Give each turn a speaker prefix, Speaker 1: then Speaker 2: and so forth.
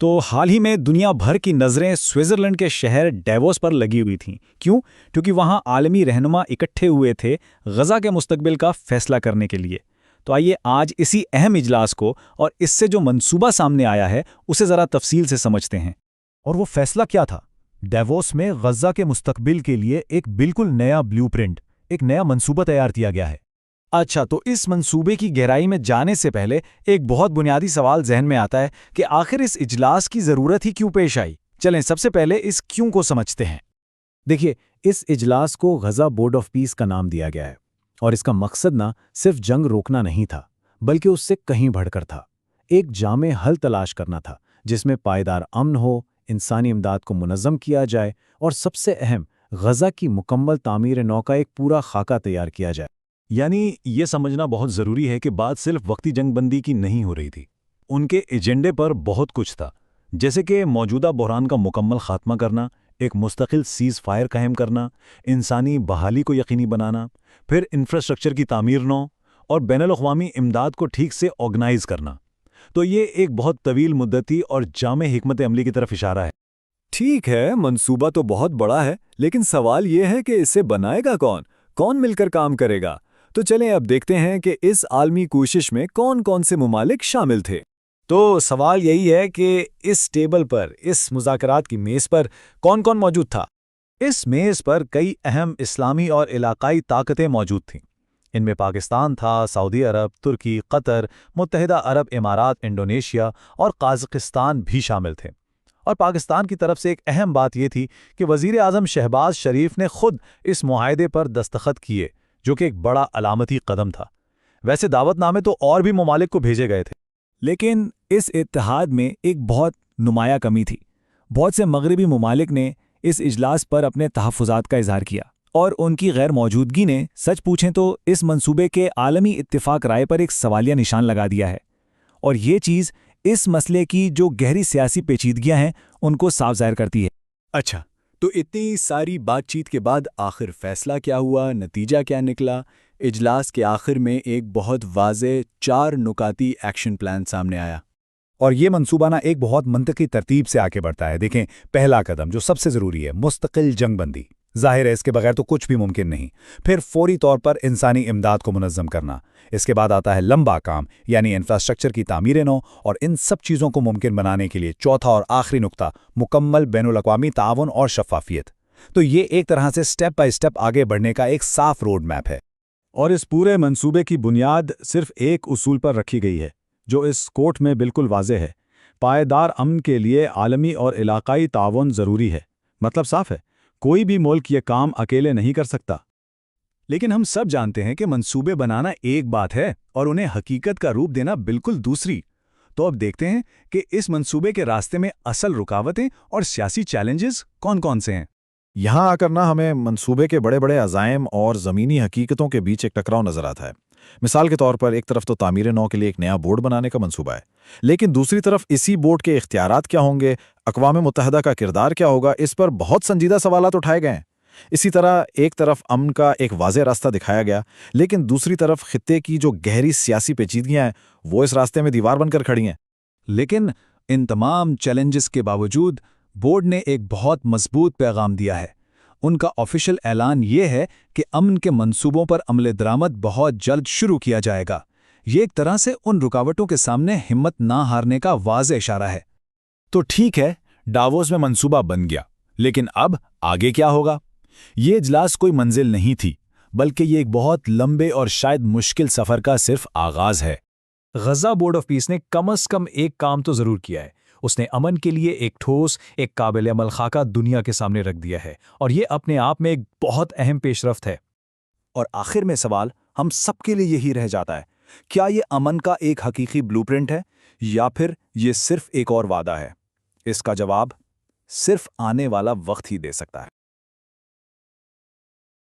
Speaker 1: تو حال ہی میں دنیا بھر کی نظریں سوئٹزرلینڈ کے شہر ڈیووس پر لگی ہوئی تھیں۔ کیوں؟ کیونکہ وہاں عالمی رہنما اکٹھے ہوئے تھے غزہ کے مستقبل کا فیصلہ کرنے کے لیے۔ تو آئیے آج اسی اہم اجلاس کو اور اس سے جو منصوبہ سامنے آیا ہے اسے ذرا تفصیل سے سمجھتے ہیں۔
Speaker 2: اور وہ فیصلہ کیا تھا؟ ڈیووس میں غزہ کے مستقبل کے لیے ایک بالکل نیا بلیو پرنٹ، ایک نیا منصوبہ تیار کیا گیا ہے۔
Speaker 1: اچھا، تو اس منصوبے کی گہرائی میں جانے سے پہلے ایک بہت بنیادی سوال ذہن میں آتا ہے کہ آخر اس اجلاس کی ضرورت ہی کیوں پیش آئی؟ چلیں سب سے پہلے اس کیوں کو سمجھتے ہیں۔
Speaker 2: دیکھیے، اس اجلاس کو غزہ بورڈ آف پیس کا نام دیا گیا ہے، اور اس کا مقصد نہ صرف جنگ روکنا نہیں تھا، بلکہ اس سے کہیں بڑھ کر تھا۔ ایک جامع حل تلاش کرنا تھا جس میں پائیدار امن ہو، انسانی امداد کو منظم کیا جائے اور سب سے اہم غزہ کی مکمل تعمیر نو کا ایک پورا خاکہ تیار کیا جائے۔
Speaker 3: یعنی یہ سمجھنا بہت ضروری ہے کہ بات صرف وقتی جنگ بندی کی نہیں ہو رہی تھی، ان کے ایجنڈے پر بہت کچھ تھا، جیسے کہ موجودہ بحران کا مکمل خاتمہ کرنا، ایک مستقل سیز فائر قائم کرنا، انسانی بحالی کو یقینی بنانا، پھر انفراسٹرکچر کی تعمیر نو، اور بین الاقوامی امداد کو ٹھیک سے آرگنائز کرنا۔ تو یہ ایک بہت طویل مدتی اور جامع حکمت عملی کی طرف اشارہ ہے۔
Speaker 4: ٹھیک ہے، منصوبہ تو بہت بڑا ہے، لیکن سوال یہ ہے کہ اسے بنائے گا کون؟ کون مل کر کام کرے گا؟ تو چلیں اب دیکھتے ہیں کہ اس عالمی کوشش میں کون کون سے ممالک شامل تھے۔
Speaker 1: تو سوال یہی ہے کہ اس ٹیبل پر، اس مذاکرات کی میز پر کون کون موجود تھا؟ اس میز پر کئی اہم اسلامی اور علاقائی طاقتیں موجود تھیں۔ ان میں پاکستان تھا، سعودی عرب، ترکی، قطر، متحدہ عرب امارات، انڈونیشیا اور قازقستان بھی شامل تھے۔ اور پاکستان کی طرف سے ایک اہم بات یہ تھی کہ وزیر اعظم شہباز شریف نے خود اس معاہدے پر دستخط کیے، جو کہ ایک بڑا علامتی قدم تھا۔ ویسے دعوت نامے تو اور بھی ممالک کو بھیجے گئے تھے،
Speaker 2: لیکن اس اتحاد میں ایک بہت نمایاں کمی تھی۔ بہت سے مغربی ممالک نے اس اجلاس پر اپنے تحفظات کا اظہار کیا، اور ان کی غیر موجودگی نے سچ پوچھیں تو اس منصوبے کے عالمی اتفاق رائے پر ایک سوالیہ نشان لگا دیا ہے۔ اور یہ چیز اس مسئلے کی جو گہری سیاسی پیچیدگیاں ہیں ان کو صاف ظاہر کرتی ہے۔
Speaker 4: اچھا، تو اتنی ساری بات چیت کے بعد آخر فیصلہ کیا ہوا؟ نتیجہ کیا نکلا؟ اجلاس کے آخر میں ایک بہت واضح 4 نکاتی ایکشن پلان سامنے آیا،
Speaker 2: اور یہ منصوبہ ایک بہت منطقی ترتیب سے آگے بڑھتا ہے۔ دیکھیں، پہلا قدم جو سب سے ضروری ہے، مستقل جنگ بندی۔ ظاہر ہے اس کے بغیر تو کچھ بھی ممکن نہیں۔ پھر فوری طور پر انسانی امداد کو منظم کرنا۔ اس کے بعد آتا ہے لمبا کام، یعنی انفراسٹرکچر کی تعمیر نو، اور ان سب چیزوں کو ممکن بنانے کے لیے چوتھا اور آخری نقطہ، مکمل بین الاقوامی تعاون اور شفافیت۔ تو یہ ایک طرح سے سٹیپ بائی سٹیپ آگے بڑھنے کا ایک صاف روڈ میپ ہے۔
Speaker 5: اور اس پورے منصوبے کی بنیاد صرف ایک اصول پر رکھی گئی ہے، جو اس کوٹ میں بالکل واضح ہے: پائیدار امن کے لیے عالمی اور علاقائی تعاون ضروری ہے۔ مطلب صاف ہے، کوئی بھی ملک یہ کام اکیلے نہیں کر سکتا۔
Speaker 4: لیکن ہم سب جانتے ہیں کہ منصوبے بنانا ایک بات ہے اور انہیں حقیقت کا روپ دینا بالکل دوسری۔ تو اب دیکھتے ہیں کہ اس منصوبے کے راستے میں اصل رکاوٹیں اور سیاسی چیلنجز کون کون سے ہیں۔
Speaker 6: یہاں آ کرنا ہمیں منصوبے کے بڑے بڑے عزائم اور زمینی حقیقتوں کے بیچ ایک ٹکراؤ نظر آتا ہے۔ مثال کے طور پر ایک طرف تو تعمیر نو کے لیے ایک نیا بورڈ بنانے کا منصوبہ ہے، لیکن دوسری طرف اسی بورڈ کے اختیارات کیا ہوں گے، اقوام متحدہ کا کردار کیا ہوگا، اس پر بہت سنجیدہ سوالات اٹھائے گئے ہیں۔ اسی طرح ایک طرف امن کا ایک واضح راستہ دکھایا گیا، لیکن دوسری طرف خطے کی جو گہری سیاسی پیچیدگیاں ہیں وہ اس راستے میں دیوار بن کر کھڑی ہیں۔
Speaker 4: لیکن ان تمام چیلنجز کے باوجود بورڈ نے ایک بہت مضبوط پیغام دیا ہے۔ ان کا آفیشل اعلان یہ ہے کہ امن کے منصوبوں پر عمل درآمد بہت جلد شروع کیا جائے گا۔ یہ ایک طرح سے ان رکاوٹوں کے سامنے ہمت نہ ہارنے کا واضح اشارہ ہے۔
Speaker 2: تو ٹھیک ہے، ڈاووس میں منصوبہ بن گیا، لیکن اب آگے کیا ہوگا؟ یہ اجلاس کوئی منزل نہیں تھی، بلکہ یہ ایک بہت لمبے اور شاید مشکل سفر کا صرف آغاز ہے۔
Speaker 1: غزہ بورڈ آف پیس نے کم از کم ایک کام تو ضرور کیا ہے۔ اس نے امن کے لیے ایک ٹھوس، ایک قابل عمل خاکہ دنیا کے سامنے رکھ دیا ہے، اور یہ اپنے آپ میں ایک بہت اہم پیش رفت ہے۔
Speaker 2: اور آخر میں سوال ہم سب کے لیے یہی رہ جاتا ہے: کیا یہ امن کا ایک حقیقی بلو پرنٹ ہے، یا پھر یہ صرف ایک اور وعدہ ہے؟ اس کا جواب صرف آنے والا وقت ہی دے سکتا ہے۔